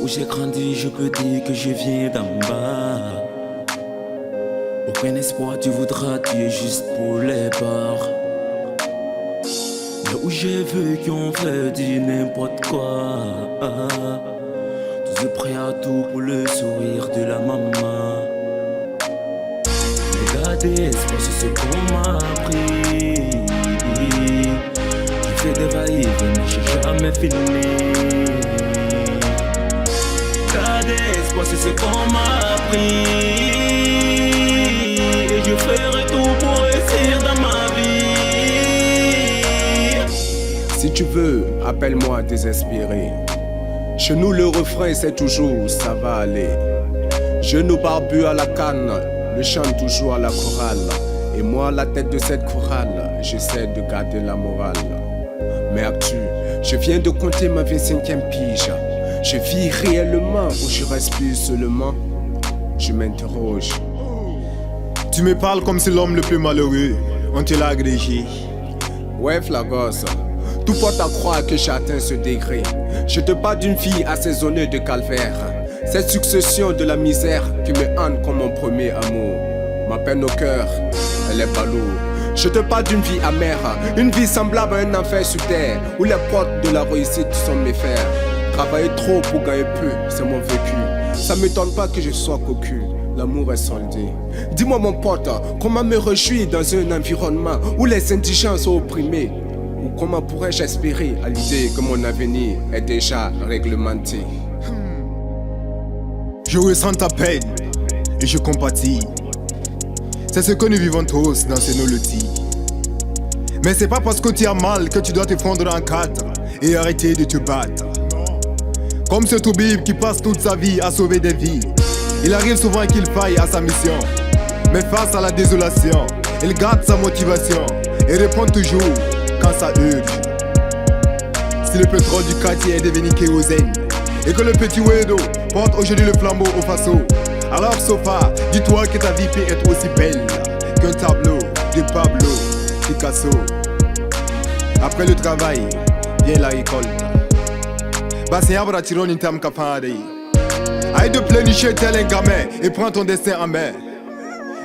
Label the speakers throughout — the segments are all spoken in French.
Speaker 1: Là où j'ai grandi, je peux dire que je viens d'en bas. Aucun espoir, tu voudras tuer juste pour les bars. Là où j'ai vécu, on fait du n'importe quoi. Tous prêts à tout pour le sourire de la maman. Regardez, c'est ce qu'on m'a appris. Je fais des va-et-vient, mais j'ai jamais fini. Regardez, c'est ce qu'on m'a appris. Et je ferai tout pour réussir dans ma vie.
Speaker 2: Si tu veux, appelle-moi désespéré. Chez nous le refrain c'est toujours ça va aller. Genoux barbus à la canne, le chante toujours à la chorale. Et moi à la tête de cette chorale, j'essaie de garder la morale. Mais actu, je viens de compter ma 25e pige. Je vis réellement ou je respire seulement. Je m'interroge.
Speaker 3: Tu me parles comme c'est l'homme le plus malheureux. On te l'a agrégé.
Speaker 2: Ouais la gosse, tout porte à croire que j'ai atteint ce degré. Je te parle d'une vie assaisonnée de calvaire. Cette succession de la misère qui me hante comme mon premier amour. Ma peine au cœur, elle est balourde. Je te parle d'une vie amère, une vie semblable à un enfer sur terre, où les portes de la réussite sont mes fers. Travailler trop pour gagner peu, c'est mon vécu. Ça m'étonne pas que je sois cocu, l'amour est soldé. Dis-moi mon pote, comment me réjouir dans un environnement où les indigents sont opprimés? Ou comment pourrais-je espérer à l'idée que mon avenir est déjà réglementé?
Speaker 3: Je ressens ta peine et je compatis. C'est ce que nous vivons tous dans ces nolotis. Mais c'est pas parce que tu as mal que tu dois te fondre en quatre et arrêter de te battre. Comme ce toubib qui passe toute sa vie à sauver des vies. Il arrive souvent qu'il faille à sa mission. Mais face à la désolation, il garde sa motivation et répond toujours quand ça urge. Si le pétrole du quartier est devenu kérosène et que le petit Wedo porte aujourd'hui le flambeau au faso, alors Sofa, dis-toi que ta vie peut être aussi belle qu'un tableau de Pablo Picasso. Après le travail, vient la récolte. Bassin abra tiron intam kapari. Aille de pleinicher tel un gamin et prends ton destin en main.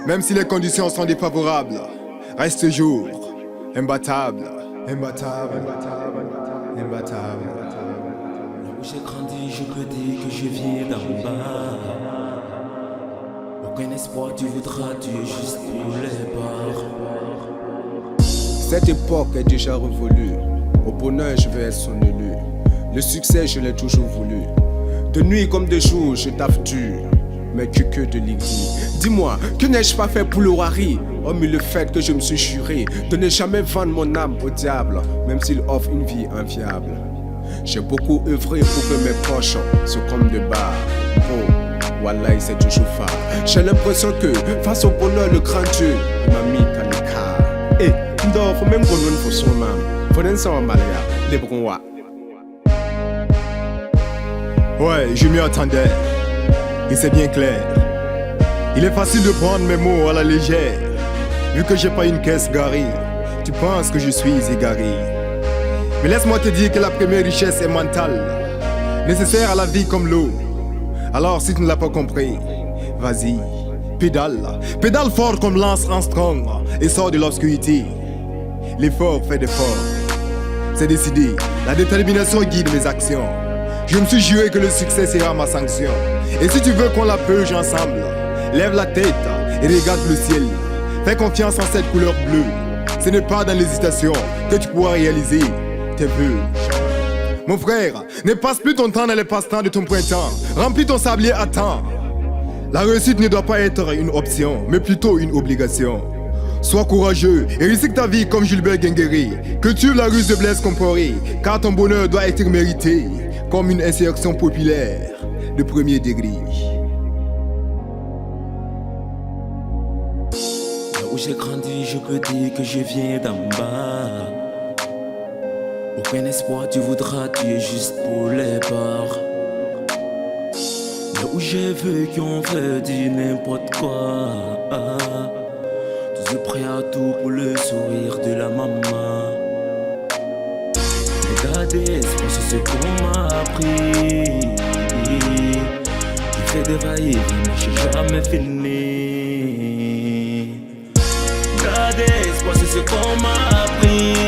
Speaker 3: Même si les conditions sont défavorables, reste toujours imbattable. Imbattable, imbattable, imbattable.
Speaker 1: Là où j'ai grandi, je peux dire que je viens d'en bas. Aucun espoir, tu voudras tuer juste pour les bars.
Speaker 2: Cette époque est déjà révolue. Au bonheur, je vais être son élu. Le succès, je l'ai toujours voulu. De nuit comme de jour, je taffe dur. Mais que de l'igni. Dis-moi, que n'ai-je pas fait pour le Wari? Hormis le fait que je me suis juré de ne jamais vendre mon âme au diable, même s'il offre une vie inviable. J'ai beaucoup œuvré pour que mes poches se comme de bar. Oh, Wallahi, c'est toujours phare. J'ai l'impression que, face au bonheur, le grand Dieu m'a mis dans le cas. Eh, il faut même qu'on nous fasse son âme. Faut d'un sang en malaya, les bronwa.
Speaker 3: Ouais, je m'y attendais. Et c'est bien clair. Il est facile de prendre mes mots à la légère. Vu que j'ai pas une caisse garée, tu penses que je suis égaré. Mais laisse-moi te dire que la première richesse est mentale, nécessaire à la vie comme l'eau. Alors si tu ne l'as pas compris, vas-y, pédale. Pédale fort comme Lance Armstrong et sors de l'obscurité. L'effort fait des forts. C'est décidé, la détermination guide mes actions. Je me suis juré que le succès sera ma sanction. Et si tu veux qu'on la purge ensemble, lève la tête et regarde le ciel. Fais confiance en cette couleur bleue. Ce n'est pas dans l'hésitation que tu pourras réaliser tes vœux. Mon frère, ne passe plus ton temps dans les passe-temps de ton printemps. Remplis ton sablier à temps. La réussite ne doit pas être une option, mais plutôt une obligation. Sois courageux et risque ta vie comme Gilbert Guingueré. Cultive la ruse de Blaise Compaoré, car ton bonheur doit être mérité comme une insurrection populaire de premier degré.
Speaker 1: Là où j'ai grandi, je peux dire que je viens d'en bas. Aucun espoir, tu voudras tuer juste pour les bars. Là où j'ai vécu, on fait du n'importe quoi. Tous prêts à tout pour le sourire de la maman. Regardez, c'est ce qu'on m'a appris. des va-et-vient, mais j'ai jamais fini. Garder espoir, c'est ce qu'on m'a appris.